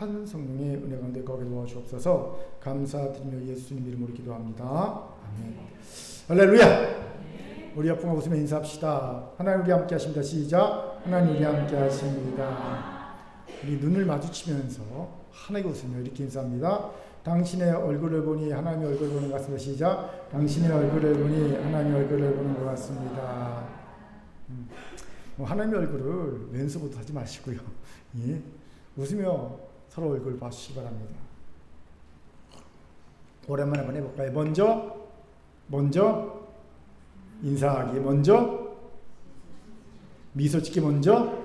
한 성령의 은혜 가운데 거하게 도와주옵소서. 감사드리며 예수님 이름으로 기도합니다. 아멘. 할렐루야. 우리 옆분과 웃으며 인사합시다. 하나님 우리 함께 하십니다. 시작. 하나님 우리 함께 하십니다. 우리 눈을 마주치면서 하나님 웃으며 이렇게 인사합니다. 당신의 얼굴을 보니 하나님의 얼굴을 보는 것 같습니다. 시작. 당신의 얼굴을 보니 하나님의 얼굴을 보는 것 같습니다. 하나님의 얼굴을 왼수부터 하지 마시고요. 예? 웃으며 서로 얼굴 봐주시기 바랍니다. 오랜만에 한번 해볼까요? 먼저 인사하기, 먼저 미소 짓기, 먼저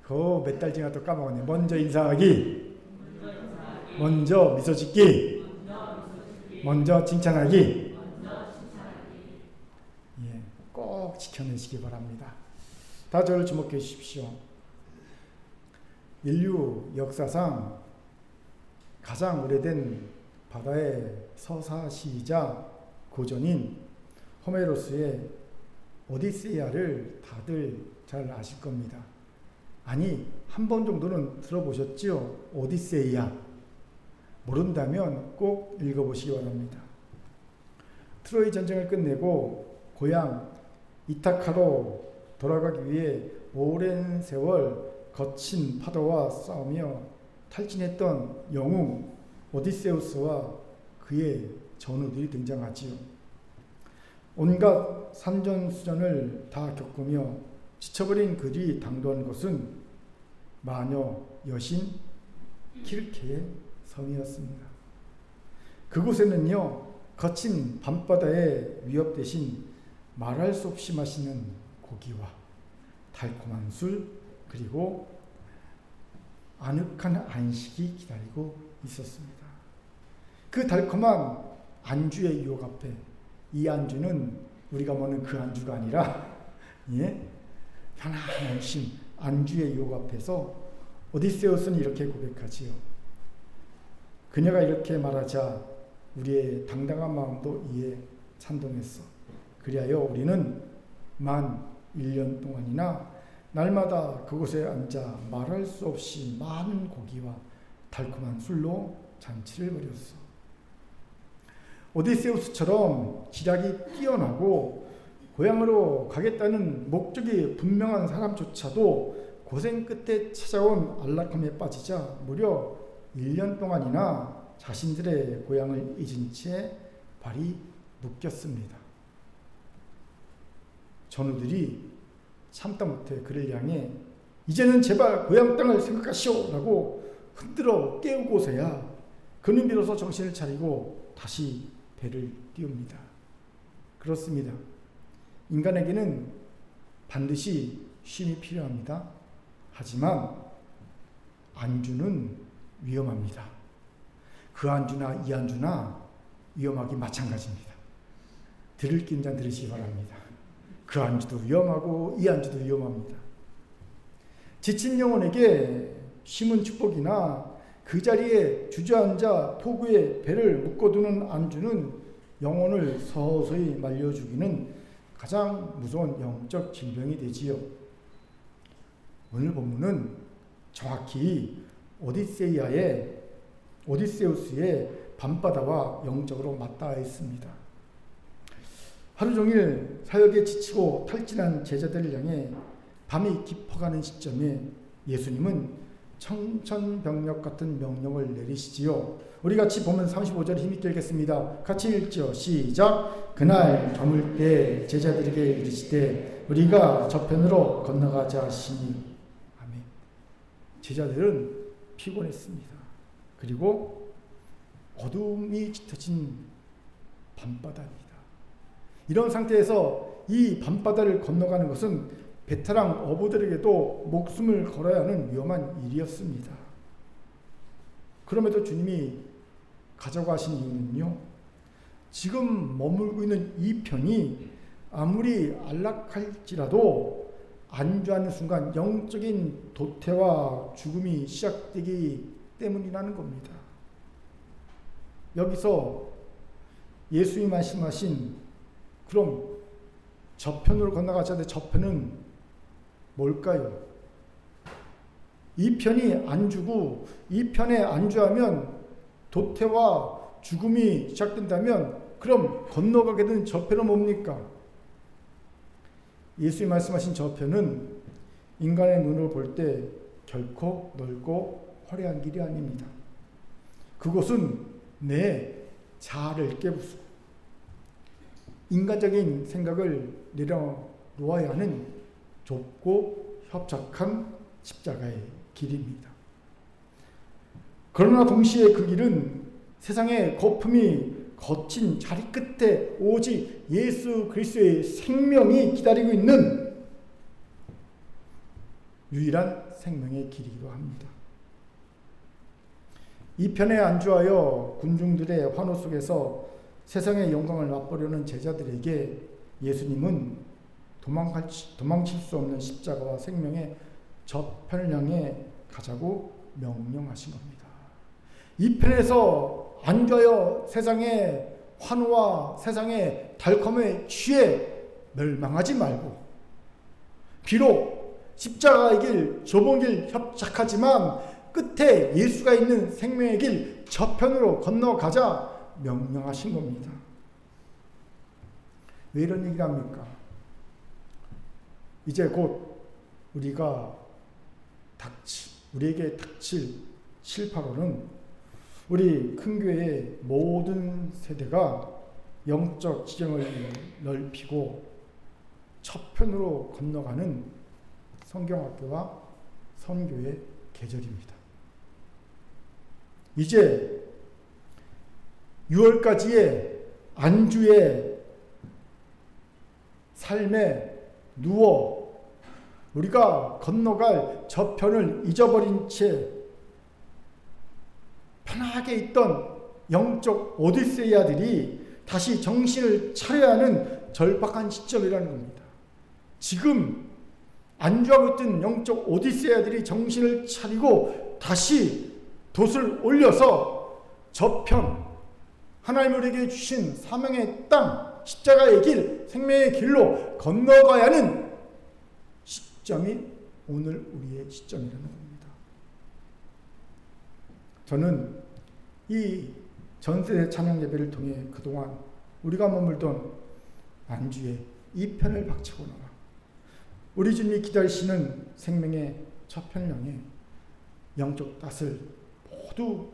그거 몇 달 지나 또 까먹었네. 먼저 인사하기, 먼저 미소 짓기, 먼저 칭찬하기. 예, 꼭 지켜내시기 바랍니다. 다 저를 주목해 주십시오. 인류 역사상 가장 오래된 바다의 서사시이자 고전인 호메로스의 오디세이아를 다들 잘 아실 겁니다. 아니, 한 번 정도는 들어보셨죠? 오디세이아. 모른다면 꼭 읽어보시기 바랍니다. 트로이 전쟁을 끝내고 고향 이타카로 돌아가기 위해 오랜 세월 거친 파도와 싸우며 탈진했던 영웅 오디세우스와 그의 전우들이 등장하지요. 온갖 산전수전을 다 겪으며 지쳐버린 그들이 당도한 곳은 마녀 여신 키르케의 성이었습니다. 그곳에는요, 거친 밤바다의 위협 대신 말할 수 없이 맛있는 고기와 달콤한 술, 그리고 아늑한 안식이 기다리고 있었습니다. 그 달콤한 안주의 유혹 앞에, 이 안주는 우리가 먹는 그 안주가 아니라 편안한 쉼, 안주의 유혹 앞에서 오디세우스는 이렇게 고백하지요. 그녀가 이렇게 말하자 우리의 당당한 마음도 이에 찬동했어. 그리하여 우리는 만 1년 동안이나 날마다 그곳에 앉아 말할 수 없이 많은 고기와 달콤한 술로 잔치를 벌였어. 오디세우스처럼 지략이 뛰어나고 고향으로 가겠다는 목적이 분명한 사람조차도 고생 끝에 찾아온 안락함에 빠지자 무려 1년 동안이나 자신들의 고향을 잊은 채 발이 묶였습니다. 전우들이 참다 못해 그를 향해 이제는 제발 고향 땅을 생각하시오 라고 흔들어 깨우고서야 그는 비로소 정신을 차리고 다시 배를 띄웁니다. 그렇습니다. 인간에게는 반드시 쉼이 필요합니다. 하지만 안주는 위험합니다. 그 안주나 이 안주나 위험하기 마찬가지입니다. 들을 긴장 들으시기 바랍니다. 그 안주도 위험하고 이 안주도 위험합니다. 지친 영혼에게 쉼은 축복이나 그 자리에 주저앉아 포구에 배를 묶어두는 안주는 영혼을 서서히 말려주기는 가장 무서운 영적 질병이 되지요. 오늘 본문은 정확히 오디세우스의 밤바다와 영적으로 맞닿아 있습니다. 하루 종일 사역에 지치고 탈진한 제자들을 향해 밤이 깊어가는 시점에 예수님은 청천벽력 같은 명령을 내리시지요. 우리 같이 보면 35절 힘있게 읽겠습니다. 같이 읽죠. 시작. 그날 저물 때 제자들에게 이르시되 우리가 저편으로 건너가자 하시니. 아멘. 제자들은 피곤했습니다. 그리고 어둠이 짙어진 밤바다입니다. 이런 상태에서 이 밤바다를 건너가는 것은 베테랑 어부들에게도 목숨을 걸어야 하는 위험한 일이었습니다. 그럼에도 주님이 가져가신 이유는요, 지금 머물고 있는 이 편이 아무리 안락할지라도 안주하는 순간 영적인 도태와 죽음이 시작되기 때문이라는 겁니다. 여기서 예수님이 말씀하신 그럼 저편으로 건너가자 하는데 저편은 뭘까요? 이 편이 안주고 이 편에 안주하면 도태와 죽음이 시작된다면 그럼 건너가게 된 저편은 뭡니까? 예수님이 말씀하신 저편은 인간의 눈으로 볼 때 결코 넓고 화려한 길이 아닙니다. 그곳은 내 자아를 깨부수고 인간적인 생각을 내려놓아야 하는 좁고 협착한 십자가의 길입니다. 그러나 동시에 그 길은 세상의 거품이 거친 자리 끝에 오직 예수 그리스도의 생명이 기다리고 있는 유일한 생명의 길이기도 합니다. 이 편에 안주하여 군중들의 환호 속에서 세상의 영광을 맛보려는 제자들에게 예수님은 도망칠 수 없는 십자가와 생명의 저편을 향해 가자고 명령하신 겁니다. 이 편에서 안주하여 세상의 환호와 세상의 달콤의 취해 멸망하지 말고 비록 십자가의 길, 좁은 길 협착하지만 끝에 예수가 있는 생명의 길 저편으로 건너가자 명령하신 겁니다. 왜 이런 얘기를 합니까? 이제 곧 우리에게 닥칠 실파로는 우리 큰 교회의 모든 세대가 영적 지경을 넓히고 저편으로 건너가는 성경학교와 선교의 계절입니다. 이제 6월까지의 안주의 삶에 누워 우리가 건너갈 저편을 잊어버린 채 편하게 있던 영적 오디세이아들이 다시 정신을 차려야 하는 절박한 시점이라는 겁니다. 지금 안주하고 있던 영적 오디세이아들이 정신을 차리고 다시 돛을 올려서 저편 하나님 우리에게 주신 사명의 땅 십자가의 길 생명의 길로 건너가야 하는 시점이 오늘 우리의 시점이라는 겁니다. 저는 이 전세대 찬양 예배를 통해 그동안 우리가 머물던 안주의 이 편을 박차고 나와 우리 주님이 기다리시는 생명의 저편을 향해 영적 낯을 모두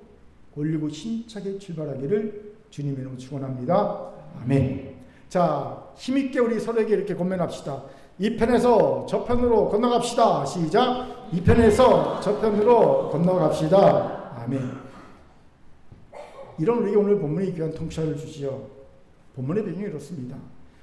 올리고 힘차게 출발하기를 주님의 이름으로 축원합니다. 아멘. 자, 힘있게 우리 서로에게 이렇게 권면합시다. 이 편에서 저편으로 건너갑시다. 시작. 이 편에서 저편으로 건너갑시다. 아멘. 이런 우리에게 오늘 본문이 귀한 통찰을 주지요. 본문의 배경이 이렇습니다.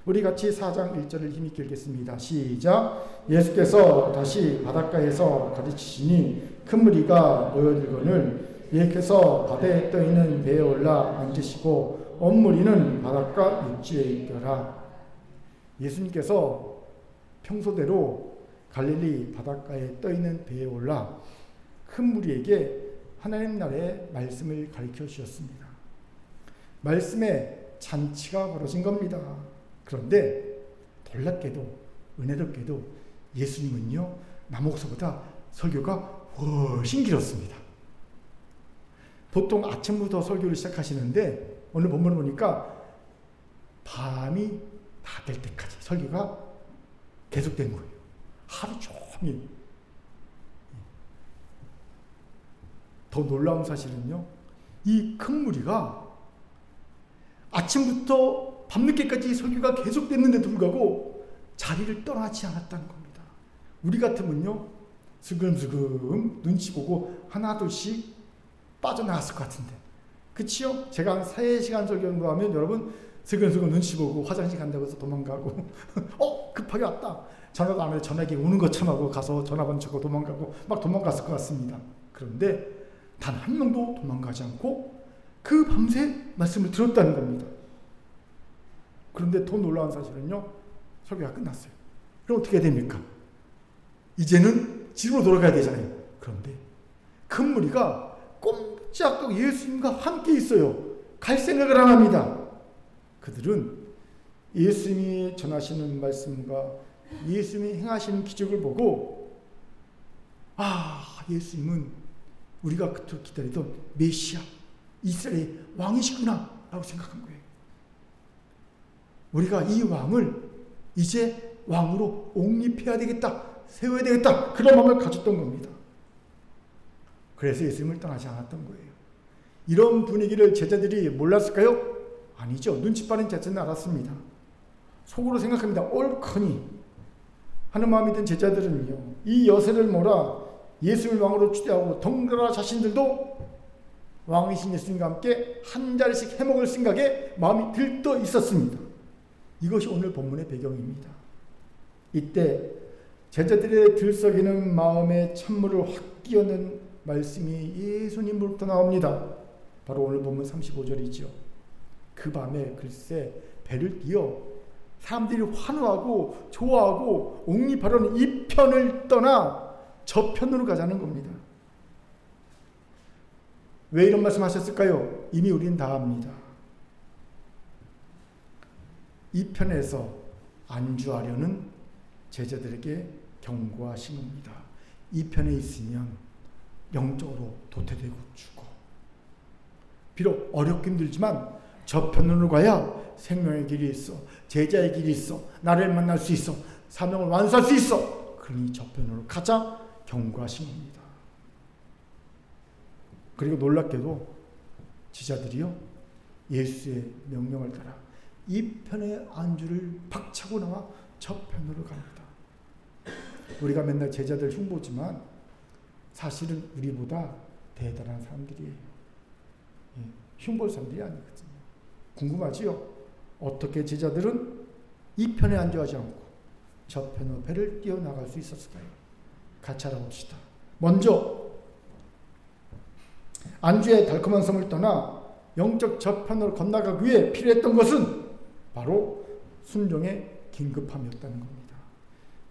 우리 같이 4장 1절을 힘있게 읽겠습니다. 시작. 예수께서 다시 바닷가에서 가르치시니 큰 무리가 모여들거늘 예수께서 바다에 떠있는 배에 올라 앉으시고 온 무리는 바닷가 육지에 있더라. 예수님께서 평소대로 갈릴리 바닷가에 떠있는 배에 올라 큰 무리에게 하나님 나라의 말씀을 가르쳐 주셨습니다. 말씀의 잔치가 벌어진 겁니다. 그런데 놀랍게도 은혜롭게도 예수님은요 남옥서보다 설교가 훨씬 길었습니다. 보통 아침부터 설교를 시작하시는데 오늘 본문을 보니까 밤이 다 될 때까지 설교가 계속된 거예요. 하루 종일. 더 놀라운 사실은요, 이 큰 무리가 아침부터 밤늦게까지 설교가 계속됐는데도 불구하고 자리를 떠나지 않았다는 겁니다. 우리 같으면요 슬금슬금 눈치 보고 하나둘씩 빠져나갔을 것 같은데, 그치요? 제가 한 3시간 설교 정도 하면 여러분 슬금슬금 눈치 보고 화장실 간다고 해서 도망가고 급하게 왔다 전화도 안 해도 전화기 오는 것 참하고 가서 전화번호 적고 도망가고 막 도망갔을 것 같습니다. 그런데 단 한 명도 도망가지 않고 그 밤새 말씀을 들었다는 겁니다. 그런데 더 놀라운 사실은요, 설교가 끝났어요. 그럼 어떻게 됩니까? 이제는 집으로 돌아가야 되잖아요. 그런데 큰 무리가 꼼짝도 예수님과 함께 있어요. 갈 생각을 안 합니다. 그들은 예수님이 전하시는 말씀과 예수님이 행하시는 기적을 보고 예수님은 우리가 그토록 기다리던 메시아, 이스라엘의 왕이시구나 라고 생각한 거예요. 우리가 이 왕을 이제 왕으로 옹립해야 되겠다, 세워야 되겠다, 그런 마음을 가졌던 겁니다. 그래서 예수님을 떠나지 않았던 거예요. 이런 분위기를 제자들이 몰랐을까요? 아니죠. 눈치 빠른 제자는 알았습니다. 속으로 생각합니다. 옳거니 하는 마음이 든 제자들은요, 이 여세를 몰아 예수님을 왕으로 추대하고 덩달아 자신들도 왕이신 예수님과 함께 한 자리씩 해먹을 생각에 마음이 들떠 있었습니다. 이것이 오늘 본문의 배경입니다. 이때 제자들의 들썩이는 마음에 찬물을 확 끼얹는 말씀이 예수님으로부터 나옵니다. 바로 오늘 본문 35절이죠. 그 밤에 글쎄 배를 띄어 사람들이 환호하고 좋아하고 옹립하려는 이 편을 떠나 저 편으로 가자는 겁니다. 왜 이런 말씀 하셨을까요? 이미 우리는 다 압니다. 이 편에서 안주하려는 제자들에게 경고하신 겁니다. 이 편에 있으면 영적으로 도태되고 죽어. 비록 어렵고 힘들지만 저 편으로 가야 생명의 길이 있어, 제자의 길이 있어, 나를 만날 수 있어, 사명을 완수할 수 있어. 그러니 저 편으로 가자 경고하신 겁니다. 그리고 놀랍게도 제자들이요, 예수의 명령을 따라 이 편의 안주를 박차고 나와 저 편으로 갑니다. 우리가 맨날 제자들 흉보지만 사실은 우리보다 대단한 사람들이에요. 흉볼 사람들이 아니거든요. 궁금하지요? 어떻게 제자들은 이 편에 안주하지 않고 저 편으로 배를 띄어나갈 수 있었을까요? 같이 알아봅시다. 먼저 안주의 달콤한 섬을 떠나 영적 저편으로 건너가기 위해 필요했던 것은 바로 순종의 긴급함이었다는 겁니다.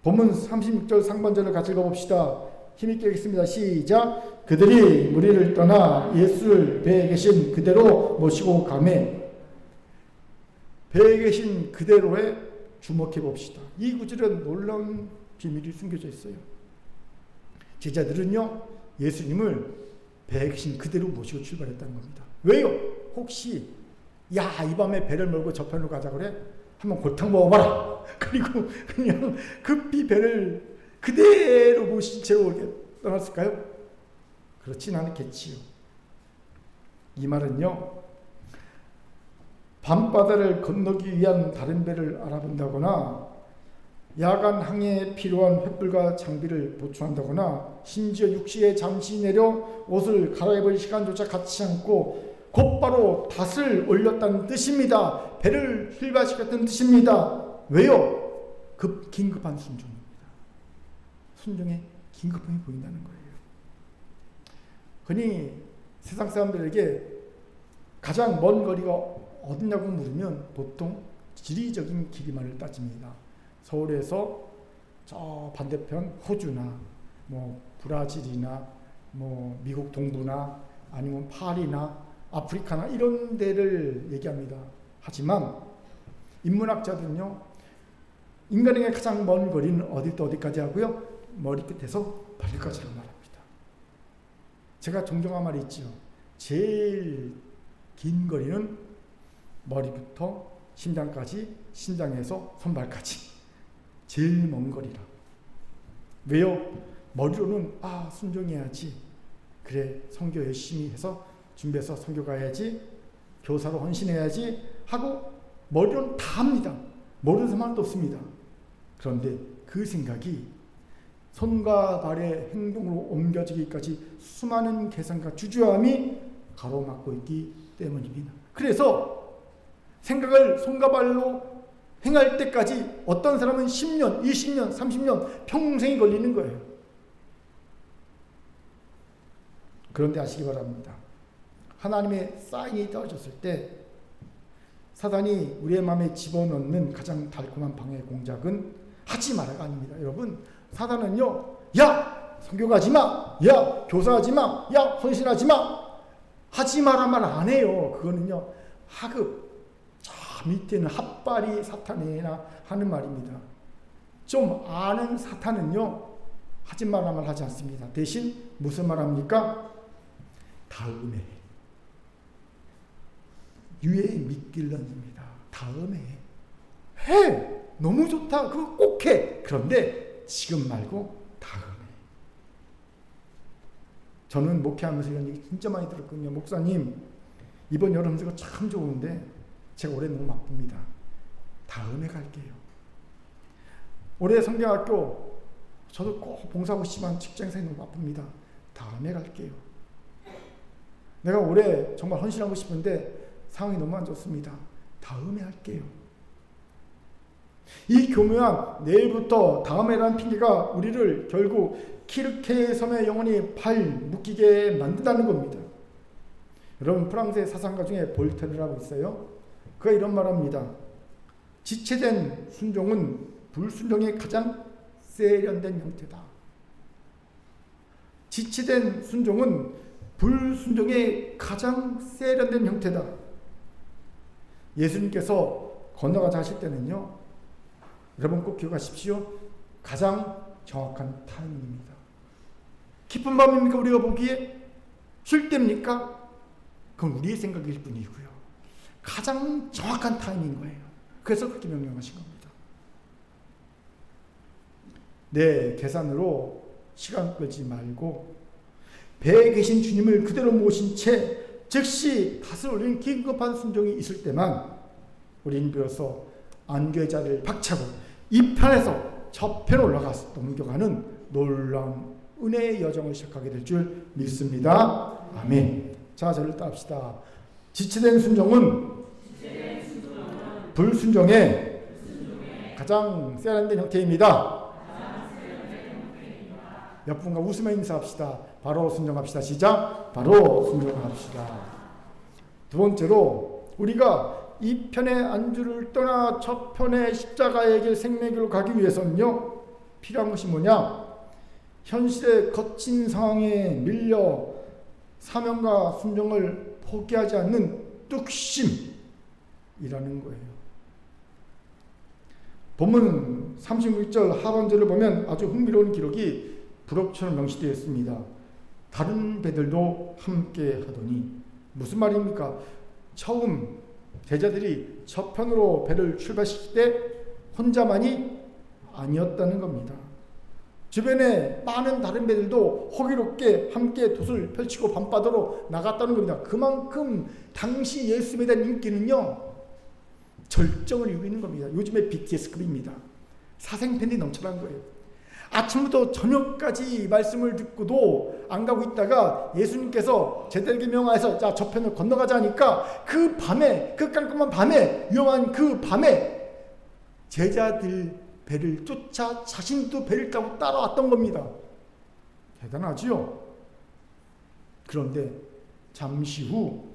본문 36절 상반절을 같이 읽어봅시다. 힘있게 읽겠습니다. 시작. 그들이 무리를 떠나 예수를 배에 계신 그대로 모시고 가매. 배에 계신 그대로에 주목해 봅시다. 이 구절은 놀라운 비밀이 숨겨져 있어요. 제자들은요, 예수님을 배에 계신 그대로 모시고 출발했다는 겁니다. 왜요? 혹시 이 밤에 배를 몰고 저편으로 가자 그래? 한번 골탕 먹어봐라. 그리고 그냥 급히 배를 그대로 모신 채로 떠났을까요? 그렇진 않겠지요. 이 말은요, 밤바다를 건너기 위한 다른 배를 알아본다거나 야간 항해에 필요한 횃불과 장비를 보충한다거나 심지어 육지에 잠시 내려 옷을 갈아입을 시간조차 갖지 않고 곧바로 닷을 올렸다는 뜻입니다. 배를 힐발시켰다는 뜻입니다. 왜요? 긴급한 순종입니다. 순종에 긴급함이 보인다는 거예요. 흔히 세상 사람들에게 가장 먼 거리가 어디냐고 물으면 보통 지리적인 길이만을 따집니다. 서울에서 저 반대편 호주나 브라질이나 미국 동부나 아니면 파리나 아프리카나 이런 데를 얘기합니다. 하지만 인문학자들은요, 인간에게 가장 먼 거리는 어디부터 어디까지 하고요? 머리끝에서 발끝까지로 말합니다. 제가 종종 한 말이 있죠. 제일 긴 거리는 머리부터 심장까지, 심장에서 손발까지. 제일 먼 거리라. 왜요? 머리로는 순종해야지. 그래, 선교 열심히 해서 준비해서 선교 가야지. 교사로 헌신해야지 하고 머리로는 다 합니다. 모르는 사람도 없습니다. 그런데 그 생각이 손과 발의 행동으로 옮겨지기까지 수많은 계산과 주저함이 가로막고 있기 때문입니다. 그래서 생각을 손과 발로 행할 때까지 어떤 사람은 10년, 20년, 30년, 평생이 걸리는 거예요. 그런데 아시기 바랍니다. 하나님의 사인이 떨어졌을 때 사단이 우리의 마음에 집어넣는 가장 달콤한 방해 공작은 하지 마라가 아닙니다. 여러분, 사단은요, 야! 선교 가지 마! 야! 교사하지 마! 야! 헌신하지 마! 하지 마라 말 안 해요. 그거는요, 하급, 저 밑에는 핫발이 사탄이나 하는 말입니다. 좀 아는 사탄은요, 하지 말란 말 하지 않습니다. 대신 무슨 말 합니까? 다음에. 유에 믿길런입니다. 다음에 해. 너무 좋다. 그거 꼭 해. 그런데 지금 말고 다음에. 저는 목회하면서 이런 얘기 진짜 많이 들었거든요. 목사님, 이번 여름 휴가 참 좋은데 제가 올해 너무 바쁩니다. 다음에 갈게요. 올해 성경학교 저도 꼭 봉사하고 싶지만 직장생활 너무 바쁩니다. 다음에 갈게요. 내가 올해 정말 헌신하고 싶은데 상황이 너무 안 좋습니다. 다음에 할게요. 이 교묘한 내일부터 다음에라는 핑계가 우리를 결국 키르케 섬의 영혼이 발 묶이게 만든다는 겁니다. 여러분, 프랑스의 사상가 중에 볼테르라고 있어요. 그가 이런 말합니다. 지체된 순종은 불순종의 가장 세련된 형태다. 지체된 순종은 불순종의 가장 세련된 형태다. 예수님께서 건너가자 하실 때는요, 여러분 꼭 기억하십시오. 가장 정확한 타이밍입니다. 기쁜 밤입니까? 우리가 보기에 쉴 때입니까? 그건 우리의 생각일 뿐이고요. 가장 정확한 타이밍인 거예요. 그래서 그렇게 명령하신 겁니다. 내 계산으로 시간 끌지 말고 배에 계신 주님을 그대로 모신 채 즉시 탓을 올리는 긴급한 순종이 있을 때만 우리는 비로소 안개의 자리를 박차고 이 편에서 저 편에 올라가서 넘겨가는 놀라운 은혜의 여정을 시작하게 될 줄 믿습니다. 아멘. 자, 저를 따릅시다. 지체된 순종은 불순종의 가장 세련된 형태입니다. 옆 분과 웃으며 인사합시다. 바로 순종합시다. 시작. 바로 순종합시다. 두 번째로 우리가 이 편의 안주를 떠나 저 편의 십자가의 길 생명길로 가기 위해서는요, 필요한 것이 뭐냐? 현실의 거친 상황에 밀려 사명과 순종을 포기하지 않는 뚝심이라는 거예요. 본문 36절 하반절을 보면 아주 흥미로운 기록이 부록처럼 명시되어 있습니다. 다른 배들도 함께 하더니, 무슨 말입니까? 처음 제자들이 저편으로 배를 출발시킬 때 혼자만이 아니었다는 겁니다. 주변에 많은 다른 배들도 호기롭게 함께 돛을 펼치고 밤바다로 나갔다는 겁니다. 그만큼 당시 예수님에 대한 인기는요, 절정을 이루고 있는 겁니다. 요즘의 BTS급입니다. 사생팬이 넘쳐난 거예요. 아침부터 저녁까지 말씀을 듣고도 안 가고 있다가 예수님께서 제자에게 명하여서 자, 저편을 건너가자 하니까 그 밤에, 그 깜깜한 밤에, 위험한 그 밤에 제자들 배를 쫓아 자신도 배를 타고 따라왔던 겁니다. 대단하지요? 그런데 잠시 후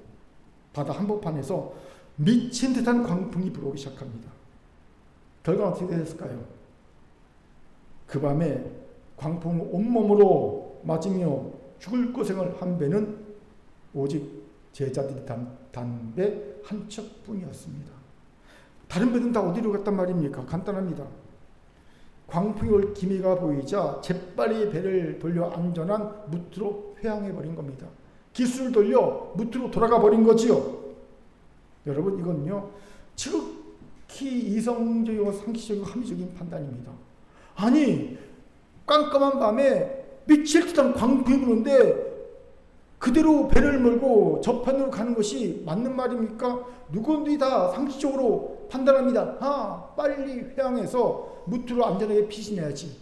바다 한복판에서 미친 듯한 광풍이 불어오기 시작합니다. 결과는 어떻게 됐을까요? 그 밤에 광풍을 온몸으로 맞으며 죽을 고생을 한 배는 오직 제자들이 단 배 한 척뿐이었습니다. 다른 배는 다 어디로 갔단 말입니까? 간단합니다. 광풍이 올 기미가 보이자 재빨리 배를 돌려 안전한 무트로 회항해버린 겁니다. 기술을 돌려 무트로 돌아가 버린 거지요. 여러분, 이건요, 지극히 이성적이고 상식적이고 합리적인 판단입니다. 아니, 깜깜한 밤에 미칠 듯한 광풍이 부는데 그대로 배를 몰고 저편으로 가는 것이 맞는 말입니까? 누구든지 다 상식적으로 판단합니다. 빨리 회항해서 무트로 안전하게 피신해야지.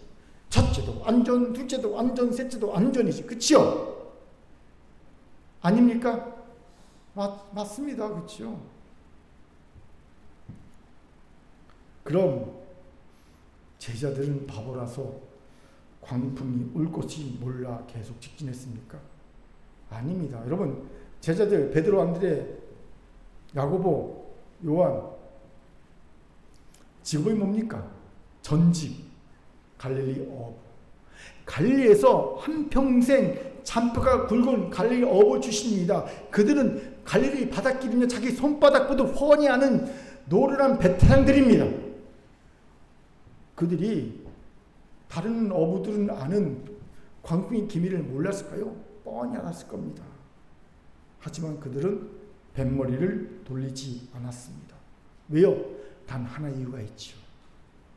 첫째도 안전, 둘째도 안전, 셋째도 안전이지. 그치요? 아닙니까? 맞습니다. 그치요? 그럼 제자들은 바보라서 광풍이 올 것이 몰라 계속 직진했습니까? 아닙니다. 여러분, 제자들 베드로, 안드레, 야고보, 요한, 직업이 뭡니까? 전직 갈릴리 어부. 갈릴리에서 한평생 잔뼈가 굵은 갈릴리 어부 출신입니다. 그들은 갈릴리 바닷길이면 자기 손바닥보다 훤히 아는 노련한 베테랑들입니다. 그들이 다른 어부들은 아는 광풍의 기밀을 몰랐을까요? 뻔히 알았을 겁니다. 하지만 그들은 뱃머리를 돌리지 않았습니다. 왜요? 단 하나 이유가 있죠.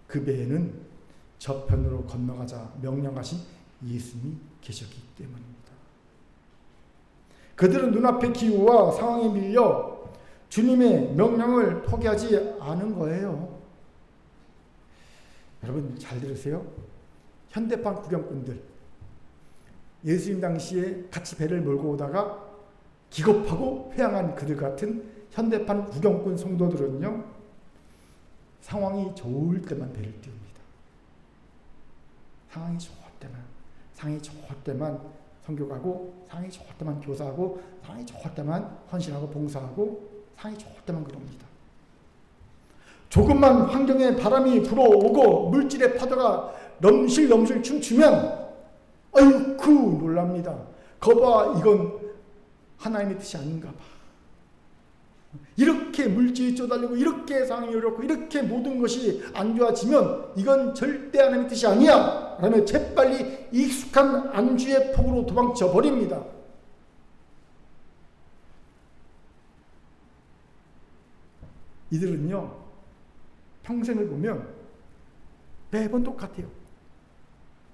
그 배에는 저편으로 건너가자 명령하신 예수님이 계셨기 때문입니다. 그들은 눈앞의 기후와 상황에 밀려 주님의 명령을 포기하지 않은 거예요. 여러분 잘 들으세요. 현대판 구경꾼들, 예수님 당시에 같이 배를 몰고 오다가 기겁하고 회항한 그들 같은 현대판 구경꾼 성도들은요, 상황이 좋을 때만 배를 띄웁니다. 상황이 좋을 때만 선교 가고, 상황이 좋을 때만 교사하고, 상황이 좋을 때만 헌신하고 봉사하고, 상황이 좋을 때만 그럽니다. 조금만 환경에 바람이 불어오고 물질의 파도가 넘실넘실 춤추면 아이쿠 놀랍니다. 거봐, 이건 하나님의 뜻이 아닌가 봐. 이렇게 물질이 쪼달리고 이렇게 상황이 어렵고 이렇게 모든 것이 안 좋아지면 이건 절대 하나님의 뜻이 아니야 라며 재빨리 익숙한 안주의 폭으로 도망쳐 버립니다. 이들은요, 평생을 보면 매번 똑같아요.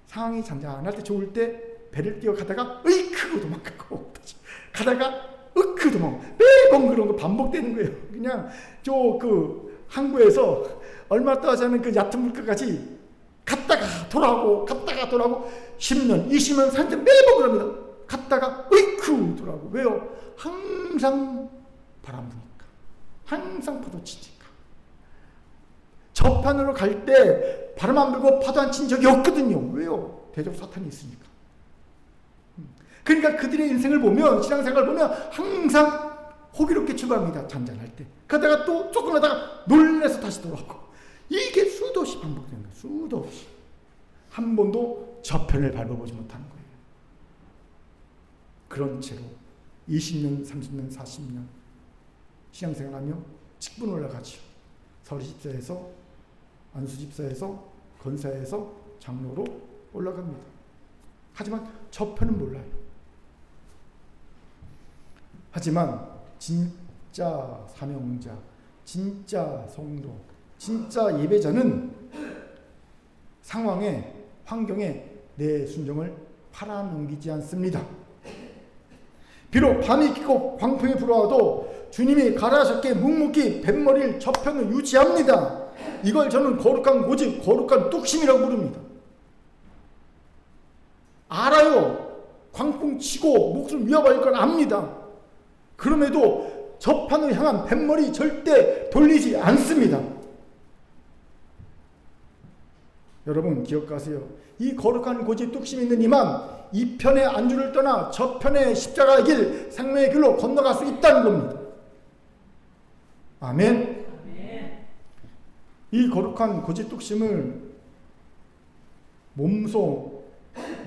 상황이 잔잔할 때, 좋을 때 배를 띄워 가다가 으이크 도망가고 다시 가다가 으크 도망, 매번 그런 거 반복되는 거예요. 그냥 항구에서 얼마 떠나지 않은 그 얕은 물가까지 갔다가 돌아오고 10년, 20년, 30년 매번 그럽니다. 갔다가 으이크 돌아오고. 왜요? 항상 바람 부니까, 항상 파도 치니까. 저판으로 갈 때 바람 안 불고 파도 안 친 적이 없거든요. 왜요? 대적 사탄이 있으니까. 그러니까 그들의 인생을 보면, 신앙생활을 보면 항상 호기롭게 출발합니다. 잔잔할 때. 그러다가 또 조금 하다가 놀래서 다시 돌아오고. 이게 수도 없이 반복되는 거예요. 수도 없이. 한 번도 저편을 밟아보지 못하는 거예요. 그런 채로 20년, 30년, 40년 신앙생활하며 직분 올라가죠. 서리집사에서, 안수집사에서, 건사에서 장로로 올라갑니다. 하지만 저편은 몰라요. 하지만 진짜 사명자, 진짜 성도, 진짜 예배자는 상황에, 환경에 내 순종을 팔아넘기지 않습니다. 비록 밤이 깊고 광풍이 불어와도 주님이 가라하셨기에 묵묵히 뱃머리를 저편을 유지합니다. 이걸 저는 거룩한 고집, 거룩한 뚝심이라고 부릅니다. 알아요. 광풍 치고 목숨 위협할 건 압니다. 그럼에도 저판을 향한 뱃머리 절대 돌리지 않습니다. 여러분 기억하세요. 이 거룩한 고집 뚝심 있는 이만 이 편의 안주를 떠나 저편의 십자가의 길, 생명의 길로 건너갈 수 있다는 겁니다. 아멘. 이 거룩한 고집 뚝심을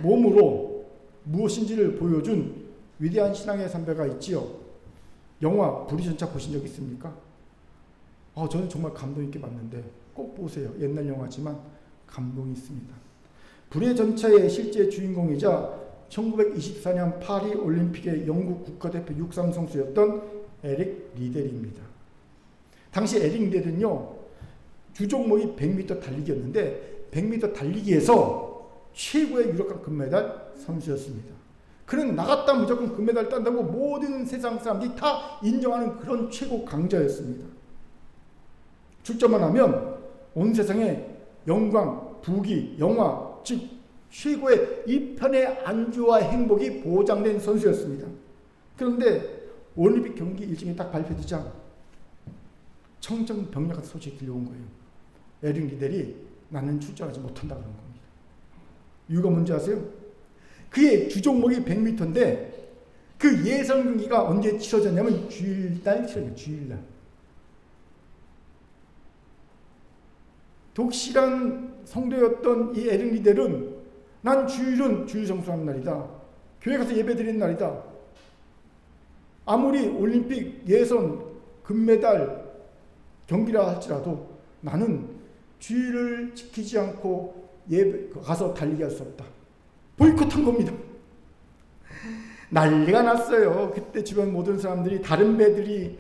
몸으로 무엇인지를 보여준 위대한 신앙의 선배가 있지요. 영화 불의 전차 보신 적 있습니까? 저는 정말 감동 있게 봤는데 꼭 보세요. 옛날 영화지만 감동이 있습니다. 불의 전차의 실제 주인공이자 1924년 파리 올림픽의 영국 국가대표 육상 선수였던 에릭 리델입니다. 당시 에릭 리델은요, 주종목이 100m 달리기였는데 100m 달리기에서 최고의 유력한 금메달 선수였습니다. 그는 나갔다 무조건 금메달 딴다고 모든 세상 사람들이 다 인정하는 그런 최고 강자였습니다. 출전만 하면 온 세상에 영광, 부귀, 영화, 즉 최고의 이편의 안주와 행복이 보장된 선수였습니다. 그런데 올림픽 경기 일정이 딱 발표되자 청정병력 같은 소식이 들려온 거예요. 에릭 리델이 나는 출전하지 못한다 그런 겁니다. 이유가 뭔지 아세요? 그의 주종목이 100m인데 그 예선 경기가 언제 치러졌냐면 주일날 치러졌어요. 주일날. 독실한 성도였던 이 에릭 리델은 난 주일은 주일 성수하는 날이다. 교회 가서 예배 드리는 날이다. 아무리 올림픽 예선 금메달 경기라 할지라도 나는 주일을 지키지 않고 가서 달리게 할 수 없다. 보이콧한 겁니다. 난리가 났어요. 그때 주변 모든 사람들이, 다른 배들이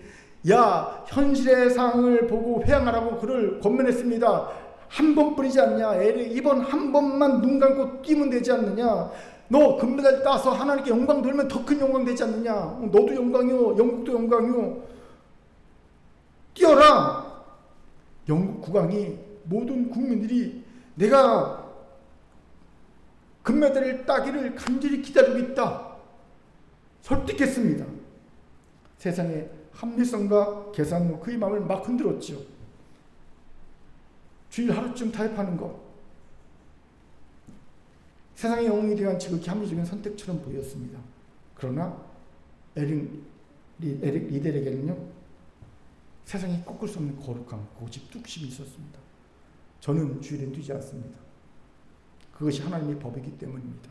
야, 현실의 상황을 보고 회항하라고 그를 권면했습니다. 한 번뿐이지 않냐? 이번 한 번만 눈 감고 뛰면 되지 않느냐? 너 금메달 따서 하나님께 영광 돌면 더 큰 영광 되지 않느냐? 너도 영광이요, 영국도 영광이요. 뛰어라! 영국 국왕이 모든 국민들이 내가 금메달을 따기를 간절히 기다리고 있다. 설득했습니다. 세상의 합리성과 계산으로 그의 마음을 막 흔들었죠. 주일 하루쯤 타협하는 것. 세상의 영웅이 대한 지극히 합리적인 선택처럼 보였습니다. 그러나 에릭 리델에게는요, 세상이 꺾을 수 없는 거룩함, 고집, 뚝심이 있었습니다. 저는 주일에 뛰지 않습니다. 그것이 하나님의 법이기 때문입니다.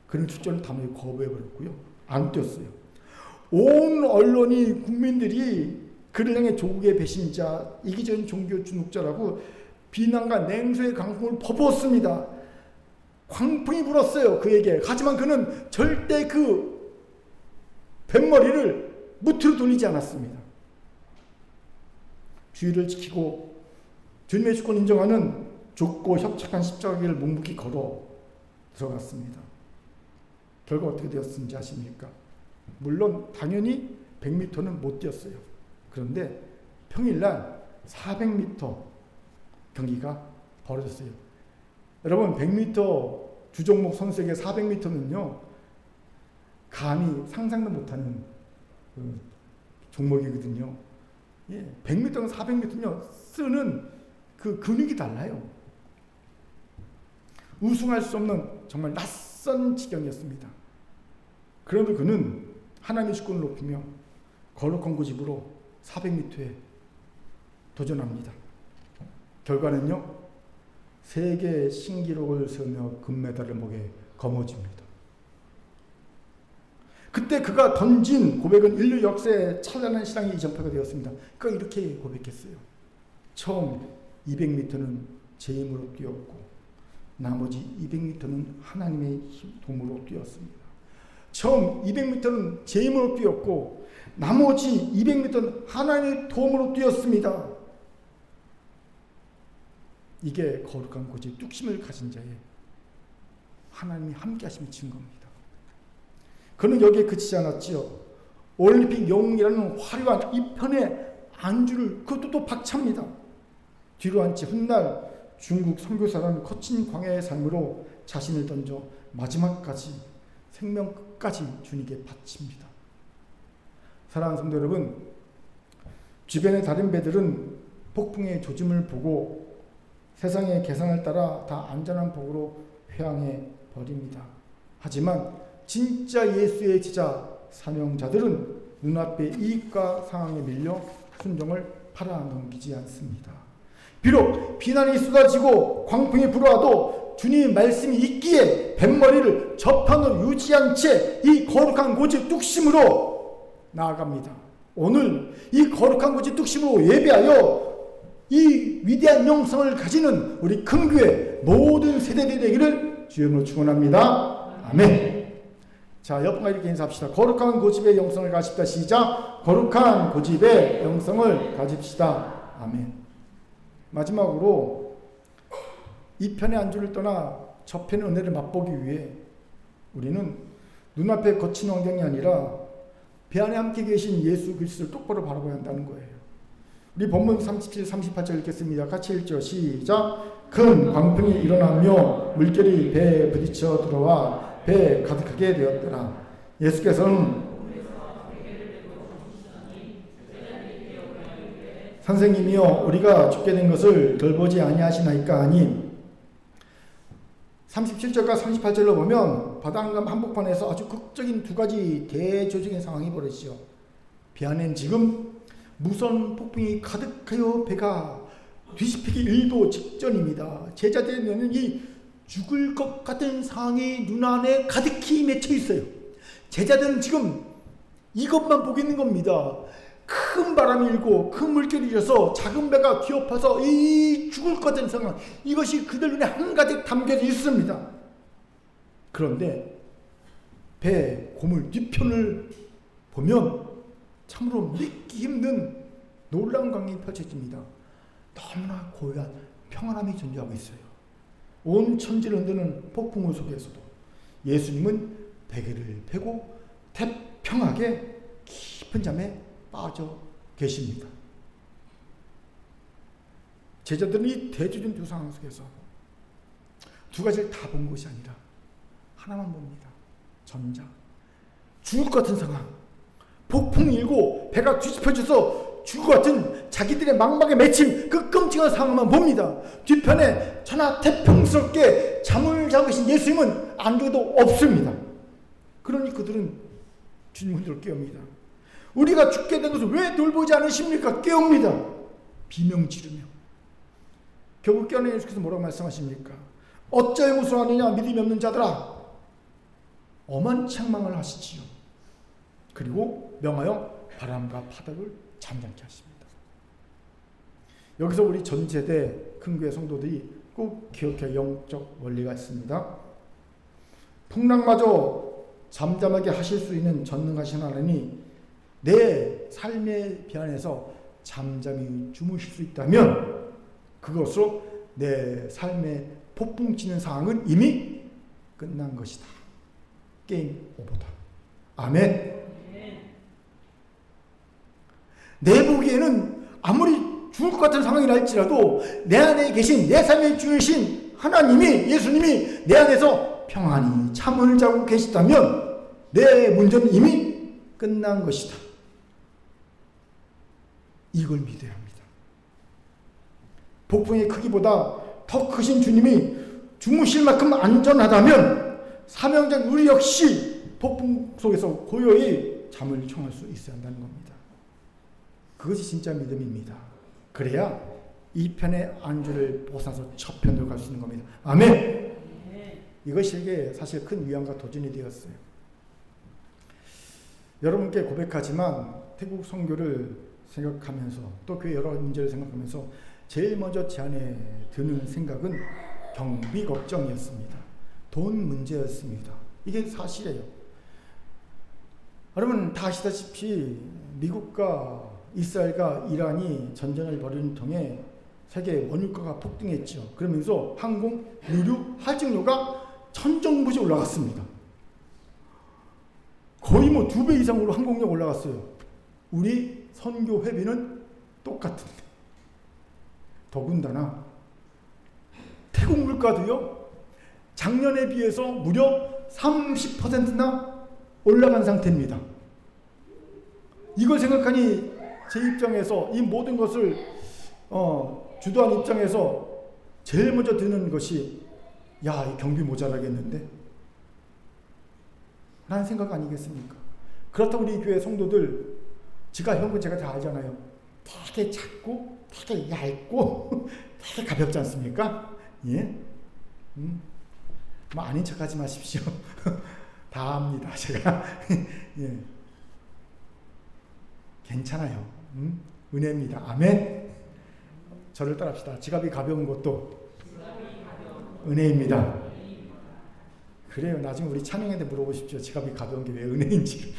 그는 출전을 단호히 거부해버렸고요. 안 뛰었어요. 온 언론이, 국민들이 그를 향해 조국의 배신자, 이기적인 종교 중독자라고 비난과 냉소의 강풍을 퍼부었습니다. 광풍이 불었어요, 그에게. 하지만 그는 절대 그 뱃머리를 무트로 돌리지 않았습니다. 주의를 지키고 주님의 주권 인정하는 좁고 협착한 십자가길을 묵묵히 걸어 들어갔습니다. 결과 어떻게 되었는지 아십니까? 물론 당연히 100m는 못 뛰었어요. 그런데 평일날 400m 경기가 벌어졌어요. 여러분, 100m 주종목 선수에게 400m는요, 감히 상상도 못하는 종목이거든요. 100m랑 400m는요, 쓰는 그 근육이 달라요. 우승할 수 없는 정말 낯선 지경이었습니다. 그런데 그는 하나님의 주권을 높이며 거룩한 고집으로 400m에 도전합니다. 결과는요, 세계 신기록을 세우며 금메달을 목에 거머쥡니다. 그때 그가 던진 고백은 인류 역사에 찬란한 신앙의 이정표가 되었습니다. 그가 이렇게 고백했어요. 처음 200m는 제 힘으로 뛰었고 나머지 200m는 하나님의 도움으로 뛰었습니다. 처음 200m는 제 힘으로 뛰었고 나머지 200m는 하나님의 도움으로 뛰었습니다. 이게 거룩한 고집, 뚝심을 가진 자의 하나님이 함께 하심이 증거입니다. 그는 여기에 그치지 않았지요. 올림픽 영웅이라는 화려한 이편의 안주를, 그것도 또 박차입니다. 뒤로 앉지 훗날 중국 선교사라는 거친 광야의 삶으로 자신을 던져 마지막까지, 생명 끝까지 주님께 바칩니다. 사랑하는 성도 여러분, 주변의 다른 배들은 폭풍의 조짐을 보고 세상의 계산을 따라 다 안전한 복으로 회항해 버립니다. 하지만 진짜 예수의 제자 사명자들은 눈앞의 이익과 상황에 밀려 순종을 팔아넘기지 않습니다. 비록 비난이 쏟아지고 광풍이 불어와도 주님의 말씀이 있기에 뱃머리를 저편으로 유지한 채 이 거룩한 고집 뚝심으로 나아갑니다. 오늘 이 거룩한 고집 뚝심으로 예배하여 이 위대한 영성을 가지는 우리 큰 교회 모든 세대들이 되기를 주님으로 축원합니다. 아멘. 자, 옆과 이렇게 인사합시다. 거룩한 고집의 영성을 가집시다. 시작. 거룩한 고집의 영성을 가집시다. 아멘. 마지막으로 이 편의 안주를 떠나 저 편의 은혜를 맛보기 위해 우리는 눈앞에 거친 환경이 아니라 배 안에 함께 계신 예수 그리스도를 똑바로 바라봐야 한다는 거예요. 우리 본문 37, 38절 읽겠습니다. 같이 읽죠. 시작. 큰 광풍이 일어나며 물결이 배에 부딪혀 들어와 배에 가득하게 되었더라. 예수께서는 선생님이여 우리가 죽게 된 것을 돌보지 아니하시나이까 하니 37절과 38절로 보면 바다한강 한복판에서 아주 극적인 두 가지 대조적인 상황이 벌어지죠. 배 안엔 지금 무서운 폭풍이 가득하여 배가 뒤집히기 일도 직전입니다. 제자들은 이 죽을 것 같은 상황이 눈안에 가득히 맺혀 있어요. 제자들은 지금 이것만 보고 있는 겁니다. 큰 바람이 일고 큰 물결이 일어서 작은 배가 뒤엎어서 이 죽을 것 같은 상황, 이것이 그들 눈에 한가득 담겨져 있습니다. 그런데 배 고물 뒤편을 보면 참으로 믿기 힘든 놀라운 광경이 펼쳐집니다. 너무나 고요한 평안함이 존재하고 있어요. 온 천지를 흔드는 폭풍우 속에서도 예수님은 베개를 펴고 태평하게 깊은 잠에 빠져 계십니다. 제자들은 이 대조된 두 상황 속에서 두 가지를 다 본 것이 아니라 하나만 봅니다. 전자. 죽을 것 같은 상황, 폭풍이 일고 배가 뒤집혀져서 죽을 것 같은 자기들의 망막에 맺힌 그 끔찍한 상황만 봅니다. 뒤편에 천하태평스럽게 잠을 자고 계신 예수님은 안개도 없습니다. 그러니 그들은 주님을 깨웁니다. 우리가 죽게 된 것을 왜 돌보지 않으십니까? 깨웁니다. 비명 지르며. 결국 깨어난 예수께서 뭐라고 말씀하십니까? 어찌하여 무서워하느냐 믿음이 없는 자들아. 엄한 책망을 하시지요. 그리고 명하여 바람과 바닥을 잠잠케 하십니다. 여기서 우리 전 세대 큰교회 성도들이 꼭 기억해야 영적 원리가 있습니다. 풍랑마저 잠잠하게 하실 수 있는 전능하신 하나님이 내 삶의 변에서 잠잠히 주무실 수 있다면 그것으로 내 삶의 폭풍 치는 상황은 이미 끝난 것이다. 게임 오버다. 아멘. 내 보기에는 아무리 죽을 것 같은 상황이 날지라도 내 안에 계신 내 삶의 주이신 하나님이, 예수님이 내 안에서 평안히 잠을 자고 계시다면 내 문제는 이미 끝난 것이다. 이걸 믿어야 합니다. 폭풍의 크기보다 더 크신 주님이 주무실 만큼 안전하다면 사명자인 우리 역시 폭풍 속에서 고요히 잠을 청할 수 있어야 한다는 겁니다. 그것이 진짜 믿음입니다. 그래야 이 편의 안주를 벗어나서 저편으로 갈 수 있는 겁니다. 아멘. 이것이 이게 사실 큰 위안과 도전이 되었어요. 여러분께 고백하지만 태국 선교를 생각하면서 또 교회 여러 문제를 생각하면서 제일 먼저 제 안에 드는 생각은 경비 걱정이었습니다. 돈 문제였습니다. 이게 사실이에요. 여러분 다 아시다시피 미국과 이스라엘과 이란이 전쟁을 벌이는 통해 세계 원유가가 폭등했죠. 그러면서 항공, 유류, 할증료가 천정부지 올라갔습니다. 거의 2배 이상으로 항공료 올라갔어요. 우리 선교 회비는 똑같은데. 더군다나 태국 물가도요, 작년에 비해서 무려 30%나 올라간 상태입니다. 이걸 생각하니 제 입장에서 이 모든 것을 주도한 입장에서 제일 먼저 드는 것이 야, 이 경비 모자라겠는데? 라는 생각 아니겠습니까? 그렇다고 우리 교회 성도들 지가 형 제가 다 알잖아요. 되게 작고 되게 얇고 되게 가볍지 않습니까? 예? 뭐 아닌 척하지 마십시오. 다 압니다, 제가. 예. 괜찮아요. 은혜입니다. 아멘. 저를 따라합시다. 지갑이 가벼운 것도 은혜입니다. 그래요. 나중에 우리 찬영한테 물어보십시오. 지갑이 가벼운 게 왜 은혜인지.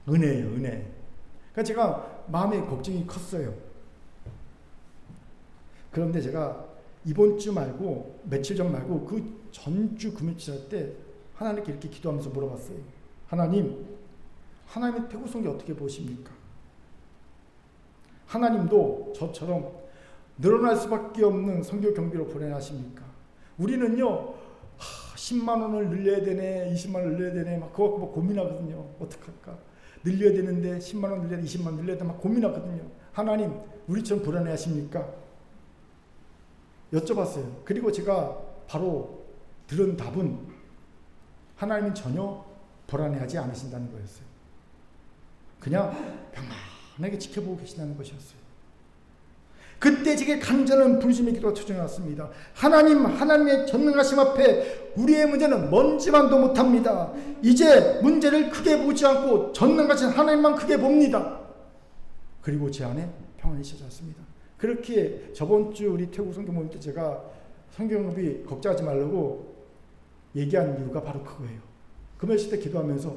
은혜예요, 은혜. 그러니까 제가 마음의 걱정이 컸어요. 그런데 제가 이번 주 말고 며칠 전 말고 그 전주 금요일 때 하나님께 이렇게 기도하면서 물어봤어요. 하나님의 태국 선교 어떻게 보십니까? 하나님도 저처럼 늘어날 수밖에 없는 선교 경비로 보내하십니까? 우리는요, 10만 원을 늘려야 되네, 20만 원을 늘려야 되네, 막 그거 막 고민하거든요. 어떡할까? 늘려야 되는데 10만 원 늘려야 돼, 20만 원 늘려야 돼, 막 고민하거든요. 하나님, 우리처럼 불안해하십니까? 여쭤봤어요. 그리고 제가 바로 들은 답은 하나님은 전혀 불안해하지 않으신다는 거였어요. 그냥 평안하게 지켜보고 계신다는 것이었어요. 그때 제게 간절한 불심의 기도가 터져나왔습니다. 하나님, 하나님의 전능하심 앞에 우리의 문제는 먼지만도 못합니다. 이제 문제를 크게 보지 않고 전능하신 하나님만 크게 봅니다. 그리고 제 안에 평안이 찾아왔습니다. 그렇게 저번 주 우리 태국 성경 모임 때 제가 성경업이 걱정하지 말라고 얘기한 이유가 바로 그거예요. 금요일 때 기도하면서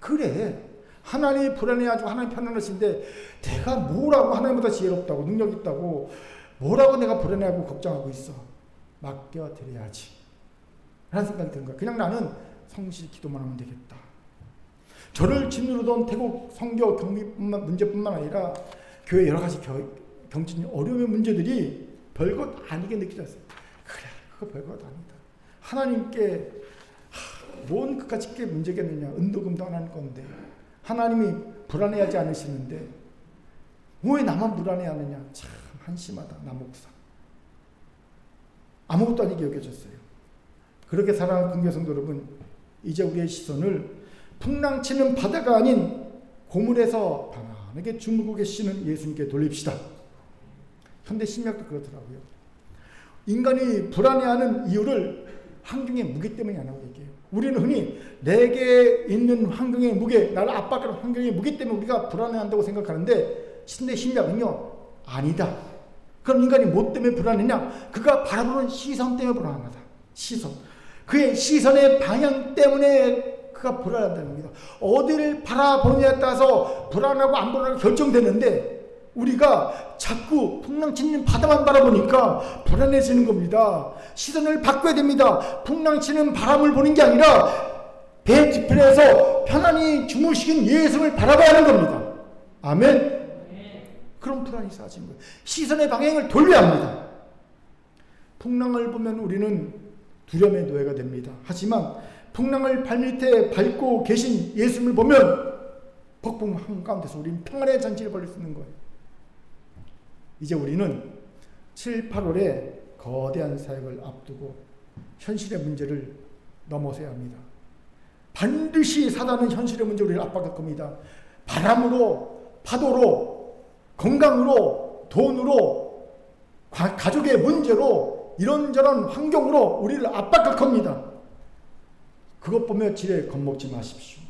그래 하나님이 불안해가지고 하나님 편안하신데 내가 뭐라고 하나님보다 지혜롭다고 능력 있다고 뭐라고 내가 불안해하고 걱정하고 있어. 맡겨드려야지 라는 생각이 드는 거야. 그냥 나는 성실히 기도만 하면 되겠다. 저를 짓누르던 태국 성교 경비 문제뿐만 아니라 교회 여러 가지 경진 어려움의 문제들이 별것 아니게 느껴졌어요. 그래 그거 별것 아니다. 하나님께 뭔 그까짓 게 문제겠느냐. 은도금도 안 하는 건데 하나님이 불안해하지 않으시는데 왜 나만 불안해하느냐. 참 한심하다. 나 목사 아무것도 아니게 여겨졌어요. 그렇게 사랑하는 긍휼 성도 여러분, 이제 우리의 시선을 풍랑치는 바다가 아닌 고물에서 편안하게 주무고 계시는 예수님께 돌립시다. 현대 심리학도 그렇더라고요. 인간이 불안해하는 이유를 환경의 무게 때문이 아니라고 얘기해요. 우리는 흔히 내게 있는 환경의 무게, 나를 압박하는 환경의 무게 때문에 우리가 불안해한다고 생각하는데 현대 심리학은요, 아니다. 그럼 인간이 뭐 때문에 불안했냐? 그가 바라보는 시선 때문에 불안하다. 시선. 그의 시선의 방향 때문에 그가 불안하다는 겁니다. 어디를 바라보느냐에 따라서 불안하고 안 불안하고 결정되는데 우리가 자꾸 풍랑치는 바다만 바라보니까 불안해지는 겁니다. 시선을 바꿔야 됩니다. 풍랑치는 바람을 보는 게 아니라 배 뒤편에서 편안히 주무시긴 예수를 바라봐야 하는 겁니다. 아멘. 그런 불안이 쌓아지는 거예요. 시선의 방향을 돌려야 합니다. 풍랑을 보면 우리는 두려움의 노예가 됩니다. 하지만 풍랑을 발밑에 밟고 계신 예수님을 보면 폭풍 한가운데서 우리는 평안의 잔치를 벌릴 수 있는 거예요. 이제 우리는 7, 8월에 거대한 사역을 앞두고 현실의 문제를 넘어서야 합니다. 반드시 사단은 현실의 문제를 우리를 압박할 겁니다. 바람으로, 파도로, 건강으로, 돈으로, 가족의 문제로, 이런저런 환경으로 우리를 압박할 겁니다. 그것 보며 지레 겁먹지 마십시오.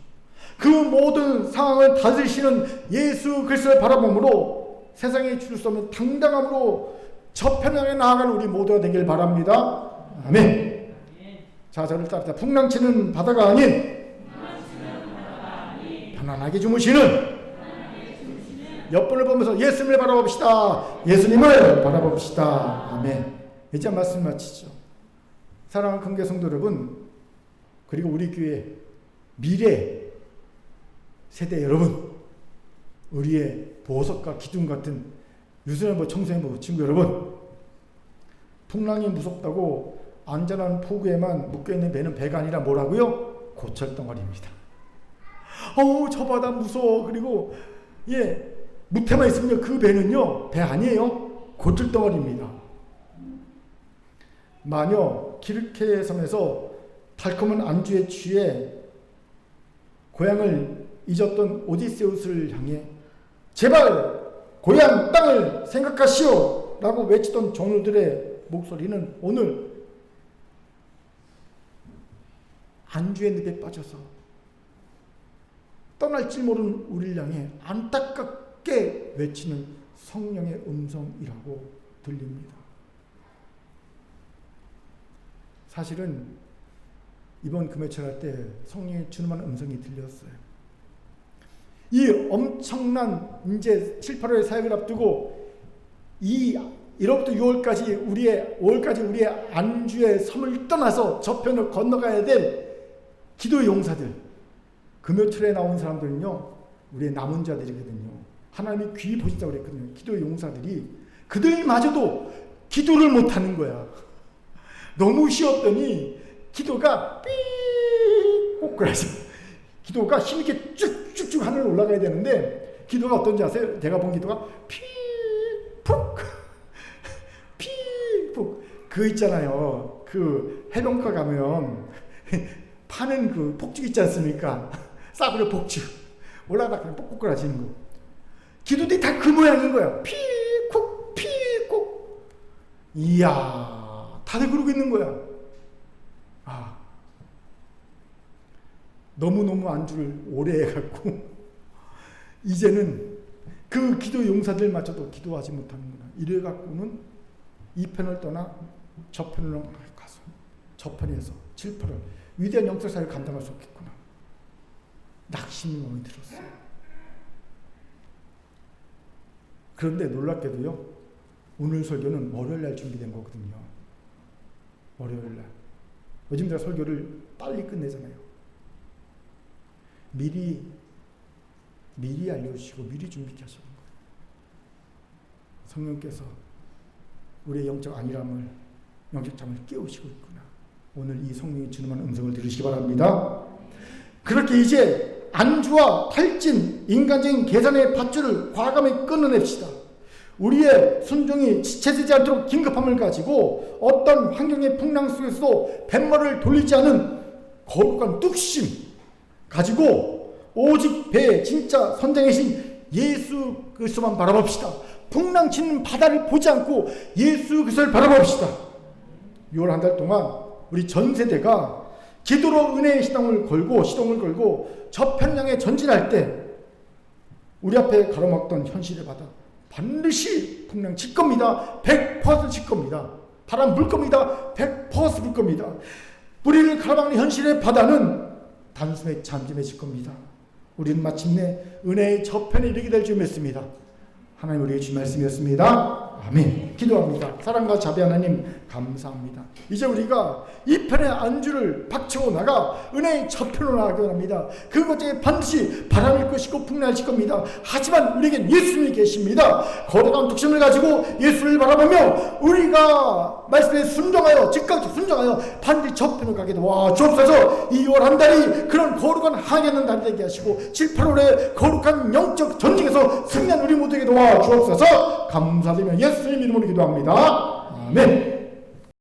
그 모든 상황을 다스리시는 예수 그리스도를 바라봄으로 세상에 줄일 수 없는 당당함으로 저편향에 나아가는 우리 모두가 되길 바랍니다. 아멘. 자, 저를 따르다. 풍랑치는 바다가 아닌 편안하게 주무시는 옆분을 보면서 예수님을 바라봅시다. 예수님을 바라봅시다. 아멘. 이제 말씀 마치죠. 사랑하는 긍휼 성도 여러분, 그리고 우리 교회 미래 세대 여러분, 우리의 보석과 기둥 같은 유소년부 청소년부 친구 여러분, 풍랑이 무섭다고 안전한 포구에만 묶여있는 배는 배가 아니라 뭐라고요? 고철덩어리입니다. 저 바다 무서워. 그리고 무태만 있으면 그 배는요, 배 아니에요. 고철덩어리입니다. 마녀 기르케 섬에서 달콤한 안주에 취해 고향을 잊었던 오디세우스를 향해 제발 고향 땅을 생각하시오 라고 외치던 종들의 목소리는 오늘 안주의 늪에 빠져서 떠날 줄 모르는 우리를 향해 안타깝게 외치는 성령의 음성이라고 들립니다. 사실은 이번 금요일 할 때 성령의 준엄한 음성이 들렸어요. 이 엄청난 이제 7, 8월의 사역을 앞두고 1월부터 6월까지 우리의 안주의 섬을 떠나서 저편을 건너가야 될 기도 용사들, 금요일에 나온 사람들은요, 우리의 남은 자들이거든요. 하나님이 귀히 보신다고 그랬거든요. 기도 용사들이 그들마저도 기도를 못하는 거야. 너무 쉬웠더니 기도가 삐꼭 그래서 기도가 힘있게 쭉쭉쭉 하늘로 올라가야 되는데 기도가 어떤지 아세요? 제가 본 기도가 피푹 피푹 그 있잖아요. 그 해변가 가면 파는 그 폭죽 있지 않습니까? 싸구려 폭죽 올라가다 그냥 뽁뽁거려지는 거. 기도들이 다 그 모양인 거야. 피콕 피콕. 이야, 다들 그러고 있는 거야. 너무너무 안주를 오래 해갖고 이제는 그 기도 용사들마저도 기도하지 못하는구나. 이래갖고는 이 편을 떠나 저 편으로 가서 저 편에서 7편을 위대한 영적 사역을 감당할 수 없겠구나. 낙심이 마음에 들었어요. 그런데 놀랍게도요, 오늘 설교는 월요일날 준비된 거거든요. 월요일날. 요즘 제가 설교를 빨리 끝내잖아요. 미리 알려주시고 미리 준비케 하시는 거예요. 성령께서 우리의 영적 안일함을, 영적 잠을 깨우시고 있구나. 오늘 이 성령이 주님한 음성을 들으시기 바랍니다. 그렇게 이제 안주와 탈진, 인간적인 계산의 밧줄을 과감히 끊어냅시다. 우리의 순종이 지체되지 않도록 긴급함을 가지고 어떤 환경의 풍랑 속에서도 뱃머리를 돌리지 않은 거룩한 뚝심 가지고 오직 배에 진짜 선장이신 예수 그리스도만 바라봅시다. 풍랑 치는 바다를 보지 않고 예수 그리스도를 바라봅시다. 6월 한 달 동안 우리 전 세대가 기도로 은혜의 시동을 걸고 저편을 향해 전진할 때 우리 앞에 가로막던 현실의 바다 반드시 풍랑 칠 겁니다. 100% 칠 겁니다. 바람 불 겁니다. 100% 불 겁니다. 우리를 가로막는 현실의 바다는 단숨에 잠잠해질 겁니다. 우리는 마침내 은혜의 저편에 이르게 될 줄 믿습니다. 하나님 우리에게 주신 말씀이었습니다. 아멘. 기도합니다. 사랑과 자비 하나님 감사합니다. 이제 우리가 이 편의 안주를 박차고 나가 은혜의 저편으로 나가기 원합니다. 그것에 반드시 바람일 것이고 풍랑일 겁니다. 하지만 우리에겐 예수님이 계십니다. 거룩한 독심을 가지고 예수를 바라보며 우리가 말씀에 순종하여 즉각 순종하여 반드시 저편으로 가게 도와 주옵소서. 이 6월 한 달이 그런 거룩한 항해하는 달이 되게 하시고 7, 8월에 거룩한 영적 전쟁에서 승리한 우리 모두에게 도와 주옵소서. 감사드리며 예수님 이름으로 기도합니다. 아멘.